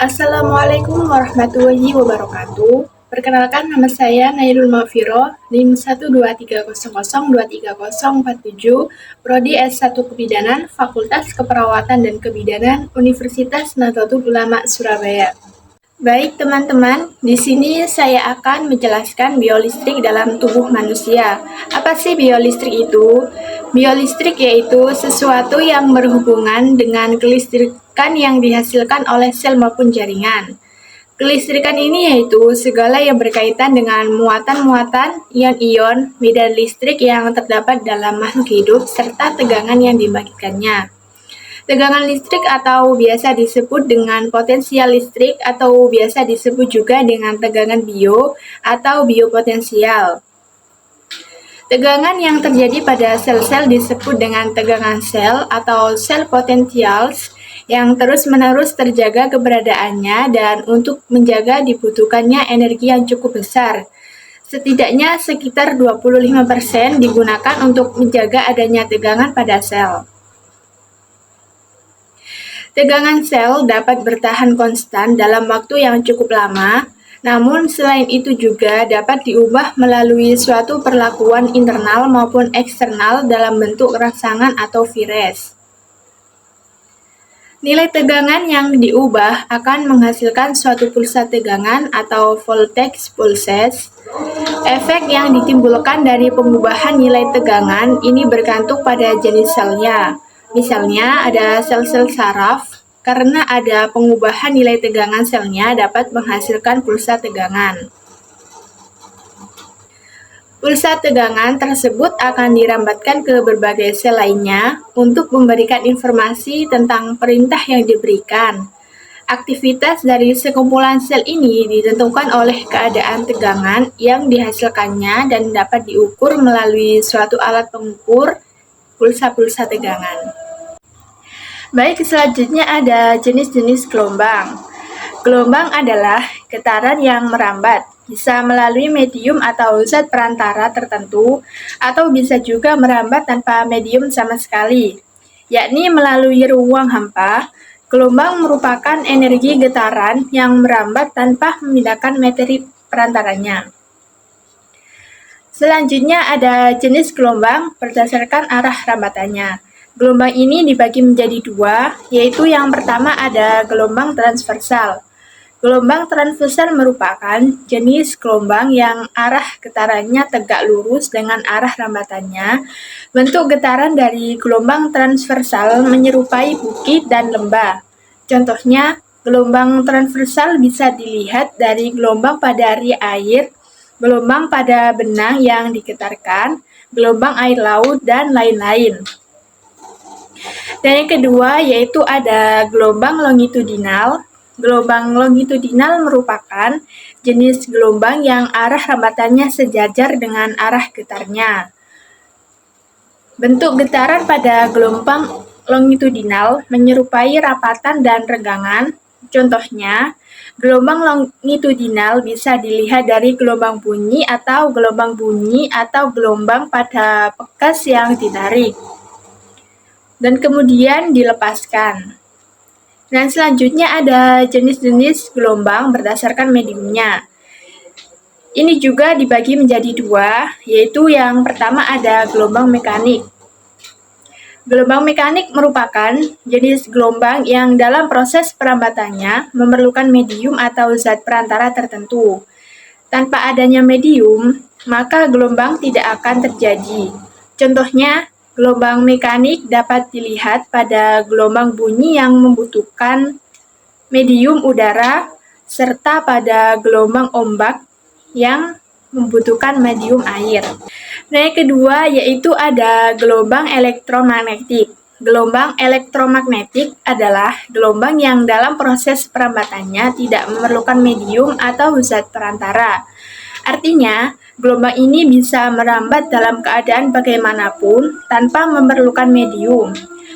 Assalamualaikum warahmatullahi wabarakatuh. Perkenalkan, nama saya Nailul Mafiro, NIM 12300230047, Prodi S1 Kebidanan, Fakultas Keperawatan dan Kebidanan, Universitas Nahdlatul Ulama Surabaya. Baik teman-teman, di sini saya akan menjelaskan biolistrik dalam tubuh manusia. Apa sih biolistrik itu? Biolistrik yaitu sesuatu yang berhubungan dengan kelistrikan yang dihasilkan oleh sel maupun jaringan. Kelistrikan ini yaitu segala yang berkaitan dengan muatan-muatan, ion-ion, medan listrik yang terdapat dalam makhluk hidup, serta tegangan yang dibangkitkannya. Tegangan listrik atau biasa disebut dengan potensial listrik atau biasa disebut juga dengan tegangan bio atau biopotensial. Tegangan yang terjadi pada sel-sel disebut dengan tegangan sel atau cell potentials yang terus-menerus terjaga keberadaannya dan untuk menjaga dibutuhkannya energi yang cukup besar. Setidaknya sekitar 25% digunakan untuk menjaga adanya tegangan pada sel. Tegangan sel dapat bertahan konstan dalam waktu yang cukup lama, namun selain itu juga dapat diubah melalui suatu perlakuan internal maupun eksternal dalam bentuk rangsangan atau virus. Nilai tegangan yang diubah akan menghasilkan suatu pulsa tegangan atau voltage pulses. Efek yang ditimbulkan dari pengubahan nilai tegangan ini bergantung pada jenis selnya. Misalnya ada sel-sel saraf, karena ada pengubahan nilai tegangan selnya dapat menghasilkan pulsa tegangan. Pulsa tegangan tersebut akan dirambatkan ke berbagai sel lainnya untuk memberikan informasi tentang perintah yang diberikan. Aktivitas dari sekumpulan sel ini ditentukan oleh keadaan tegangan yang dihasilkannya dan dapat diukur melalui suatu alat pengukur pulsa-pulsa tegangan. Baik, selanjutnya ada jenis-jenis gelombang. Gelombang adalah getaran yang merambat, bisa melalui medium atau zat perantara tertentu, atau bisa juga merambat tanpa medium sama sekali, yakni melalui ruang hampa. Gelombang merupakan energi getaran yang merambat tanpa memindahkan materi perantaranya. Selanjutnya ada jenis gelombang berdasarkan arah rambatannya. Gelombang ini dibagi menjadi dua, yaitu yang pertama ada gelombang transversal. Gelombang transversal merupakan jenis gelombang yang arah getarannya tegak lurus dengan arah rambatannya. Bentuk getaran dari gelombang transversal menyerupai bukit dan lembah. Contohnya, gelombang transversal bisa dilihat dari gelombang pada ri air, gelombang pada benang yang digetarkan, gelombang air laut, dan lain-lain. Dan yang kedua yaitu ada gelombang longitudinal. Gelombang longitudinal merupakan jenis gelombang yang arah rambatannya sejajar dengan arah getarnya. Bentuk getaran pada gelombang longitudinal menyerupai rapatan dan renggangan. Contohnya, gelombang longitudinal bisa dilihat dari gelombang bunyi atau gelombang pada pekas yang ditarik dan kemudian dilepaskan. Dan selanjutnya ada jenis-jenis gelombang berdasarkan mediumnya. Ini juga dibagi menjadi dua, yaitu yang pertama ada gelombang mekanik. Gelombang mekanik merupakan jenis gelombang yang dalam proses perambatannya memerlukan medium atau zat perantara tertentu. Tanpa adanya medium, maka gelombang tidak akan terjadi. Contohnya, gelombang mekanik dapat dilihat pada gelombang bunyi yang membutuhkan medium udara, serta pada gelombang ombak yang membutuhkan medium air. Nah, yang kedua yaitu ada gelombang elektromagnetik. Gelombang elektromagnetik adalah gelombang yang dalam proses perambatannya tidak memerlukan medium atau zat perantara. Artinya, gelombang ini bisa merambat dalam keadaan bagaimanapun tanpa memerlukan medium.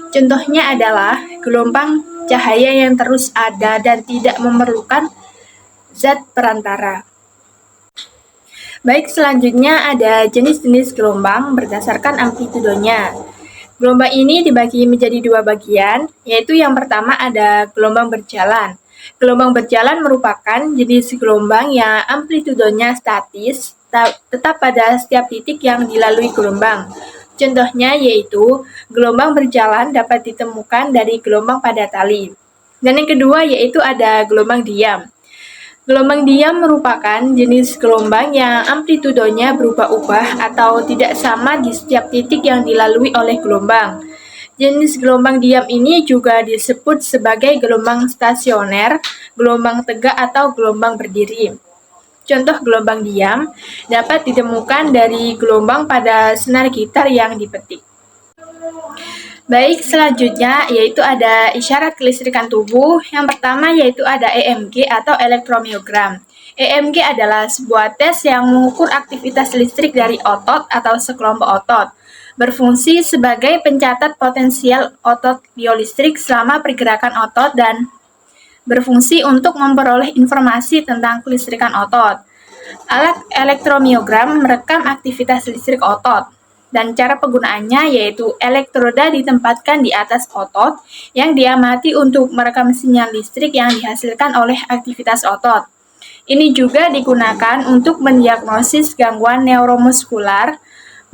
Contohnya adalah gelombang cahaya yang terus ada dan tidak memerlukan zat perantara. Baik, selanjutnya ada jenis-jenis gelombang berdasarkan amplitudonya. Gelombang ini dibagi menjadi dua bagian, yaitu yang pertama ada gelombang berjalan. Gelombang berjalan merupakan jenis gelombang yang amplitudonya statis, tetap pada setiap titik yang dilalui gelombang. Contohnya yaitu gelombang berjalan dapat ditemukan dari gelombang pada tali. Dan yang kedua yaitu ada gelombang diam. Gelombang diam merupakan jenis gelombang yang amplitudonya berubah-ubah atau tidak sama di setiap titik yang dilalui oleh gelombang. Jenis gelombang diam ini juga disebut sebagai gelombang stasioner, gelombang tegak atau gelombang berdiri. Contoh gelombang diam dapat ditemukan dari gelombang pada senar gitar yang dipetik. Baik, selanjutnya yaitu ada isyarat kelistrikan tubuh. Yang pertama yaitu ada EMG atau elektromiogram. EMG adalah sebuah tes yang mengukur aktivitas listrik dari otot atau sekelompok otot. Berfungsi sebagai pencatat potensial otot biolistrik selama pergerakan otot dan berfungsi untuk memperoleh informasi tentang kelistrikan otot. Alat elektromiogram merekam aktivitas listrik otot. Dan cara penggunaannya yaitu elektroda ditempatkan di atas otot yang diamati untuk merekam sinyal listrik yang dihasilkan oleh aktivitas otot. Ini juga digunakan untuk mendiagnosis gangguan neuromuskular,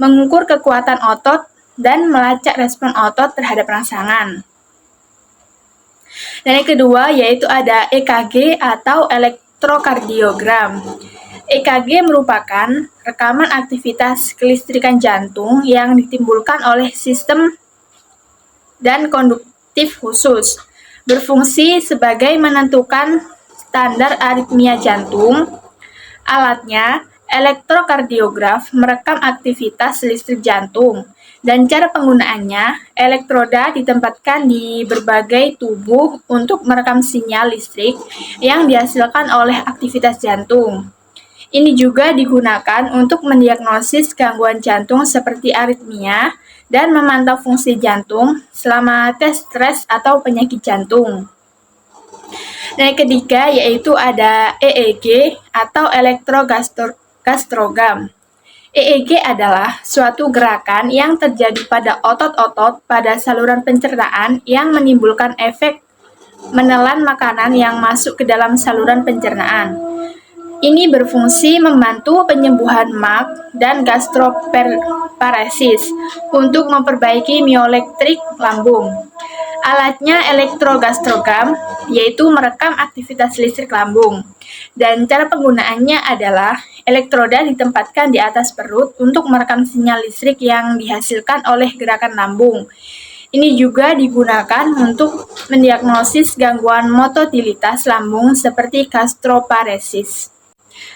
mengukur kekuatan otot, dan melacak respon otot terhadap rangsangan. Dan yang kedua yaitu ada EKG atau elektrokardiogram. EKG merupakan rekaman aktivitas kelistrikan jantung yang ditimbulkan oleh sistem dan konduktif khusus, berfungsi sebagai menentukan standar aritmia jantung. Alatnya, elektrokardiograf, merekam aktivitas listrik jantung, dan cara penggunaannya, elektroda ditempatkan di berbagai tubuh untuk merekam sinyal listrik yang dihasilkan oleh aktivitas jantung. Ini juga digunakan untuk mendiagnosis gangguan jantung seperti aritmia dan memantau fungsi jantung selama tes stres atau penyakit jantung. Dan yang ketiga yaitu ada EEG atau elektrogastrogram. EEG adalah suatu gerakan yang terjadi pada otot-otot pada saluran pencernaan yang menimbulkan efek menelan makanan yang masuk ke dalam saluran pencernaan. Ini berfungsi membantu penyembuhan MAG dan gastroparesis untuk memperbaiki mioelektrik lambung. Alatnya elektrogastrogram, yaitu merekam aktivitas listrik lambung. Dan cara penggunaannya adalah elektroda ditempatkan di atas perut untuk merekam sinyal listrik yang dihasilkan oleh gerakan lambung. Ini juga digunakan untuk mendiagnosis gangguan mototilitas lambung seperti gastroparesis.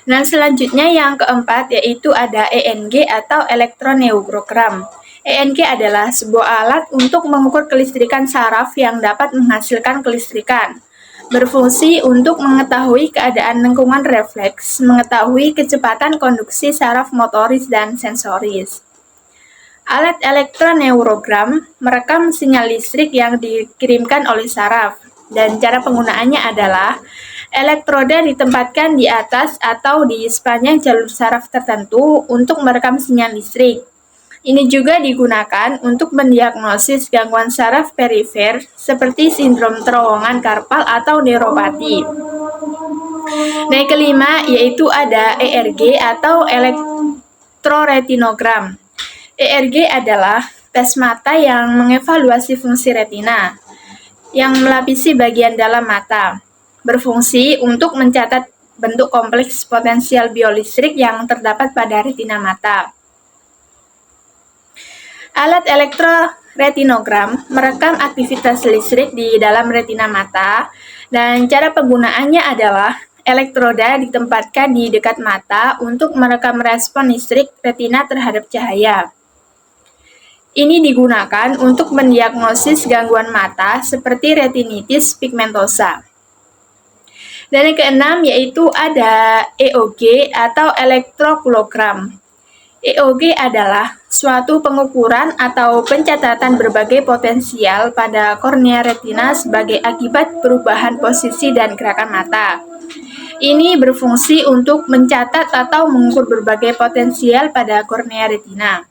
Nah, selanjutnya yang keempat yaitu ada ENG atau elektroneurogram. ENG adalah sebuah alat untuk mengukur kelistrikan saraf yang dapat menghasilkan kelistrikan. Berfungsi untuk mengetahui keadaan lingkungan refleks, mengetahui kecepatan konduksi saraf motoris dan sensoris. Alat elektroneurogram merekam sinyal listrik yang dikirimkan oleh saraf, dan cara penggunaannya adalah elektroda ditempatkan di atas atau di sepanjang jalur saraf tertentu untuk merekam sinyal listrik. Ini juga digunakan untuk mendiagnosis gangguan saraf perifer seperti sindrom terowongan karpal atau neuropati. Nah, yang kelima yaitu ada ERG atau elektroretinogram. ERG adalah tes mata yang mengevaluasi fungsi retina yang melapisi bagian dalam mata. Berfungsi untuk mencatat bentuk kompleks potensial biolistrik yang terdapat pada retina mata. Alat elektroretinogram merekam aktivitas listrik di dalam retina mata, dan cara penggunaannya adalah elektroda ditempatkan di dekat mata untuk merekam respon listrik retina terhadap cahaya. Ini digunakan untuk mendiagnosis gangguan mata seperti retinitis pigmentosa. Dan yang keenam yaitu ada EOG atau elektrokulogram. EOG adalah suatu pengukuran atau pencatatan berbagai potensial pada kornea retina sebagai akibat perubahan posisi dan gerakan mata. Ini berfungsi untuk mencatat atau mengukur berbagai potensial pada kornea retina.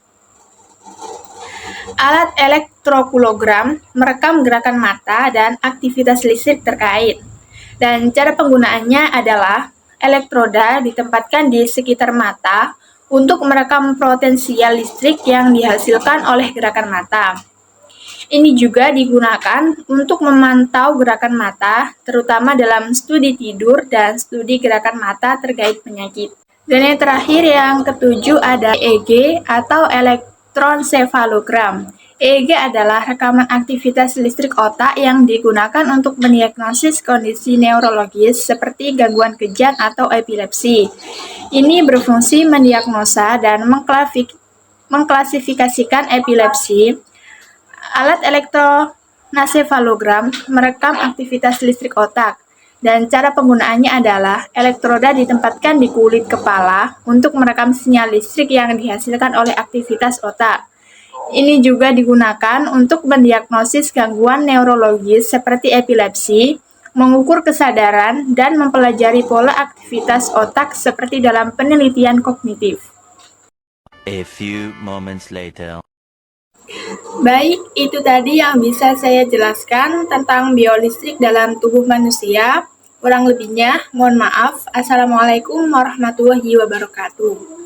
Alat elektrokulogram merekam gerakan mata dan aktivitas listrik terkait. Dan cara penggunaannya adalah elektroda ditempatkan di sekitar mata untuk merekam potensial listrik yang dihasilkan oleh gerakan mata. Ini juga digunakan untuk memantau gerakan mata, terutama dalam studi tidur dan studi gerakan mata terkait penyakit. Dan yang terakhir, yang ketujuh, ada EEG atau elektronsefalogram. EEG adalah rekaman aktivitas listrik otak yang digunakan untuk mendiagnosis kondisi neurologis seperti gangguan kejang atau epilepsi. Ini berfungsi mendiagnosa dan mengklasifikasikan epilepsi. Alat elektronasefalogram merekam aktivitas listrik otak, dan cara penggunaannya adalah elektroda ditempatkan di kulit kepala untuk merekam sinyal listrik yang dihasilkan oleh aktivitas otak. Ini juga digunakan untuk mendiagnosis gangguan neurologis seperti epilepsi, mengukur kesadaran, dan mempelajari pola aktivitas otak seperti dalam penelitian kognitif. A few moments later. Baik, itu tadi yang bisa saya jelaskan tentang biolistrik dalam tubuh manusia. Kurang lebihnya, mohon maaf. Assalamualaikum warahmatullahi wabarakatuh.